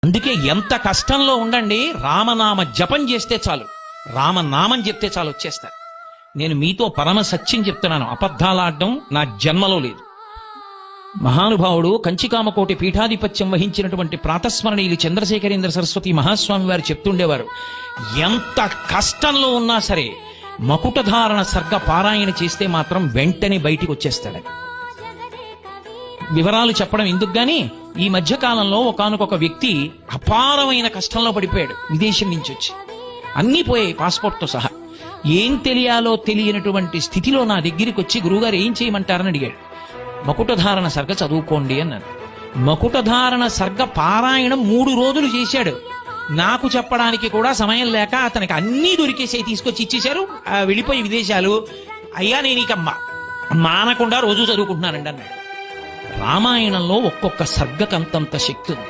అందుకే ఎంత కష్టంలో ఉండండి, రామనామ జపం చేస్తే చాలు, రామనామం చెప్తే చాలు వచ్చేస్తారు. నేను మీతో పరమ సత్యం చెప్తున్నాను, అబద్ధాలాడడం నా జన్మలో లేదు. మహానుభావుడు కంచికామకోటి పీఠాధిపత్యం వహించినటువంటి ప్రాతస్మరణీయులు చంద్రశేఖరేంద్ర సరస్వతి మహాస్వామి వారు చెప్తుండేవారు, ఎంత కష్టంలో ఉన్నా సరే మకుటధారణ సర్గ పారాయణ చేస్తే మాత్రం వెంటనే బయటికి వచ్చేస్తాడని. వివరాలు చెప్పడం ఎందుకు గాని, ఈ మధ్య కాలంలో ఒకానొక వ్యక్తి అపారమైన కష్టంలో పడిపోయాడు. విదేశం నుంచి వచ్చి అన్నీ పోయాయి, పాస్పోర్ట్తో సహా. ఏం తెలియాలో తెలియనటువంటి స్థితిలో నా దగ్గరికి వచ్చి, గురువుగారు ఏం చేయమంటారని అడిగాడు. మకుటధారణ సర్గ చదువుకోండి అన్నాను. మకుటధారణ సర్గ పారాయణం 3 రోజులు చేశాడు. నాకు చెప్పడానికి కూడా సమయం లేక అతనికి అన్నీ దొరికేసాయి, తీసుకొచ్చి ఇచ్చేశారు. వెళ్ళిపోయి విదేశాలు. అయ్యా నేను ఇక మానకుండా రోజు చదువుకుంటున్నానండి అన్నాడు. రామాయణంలో ఒక్కొక్క సర్గకంతంత శక్తి ఉంది.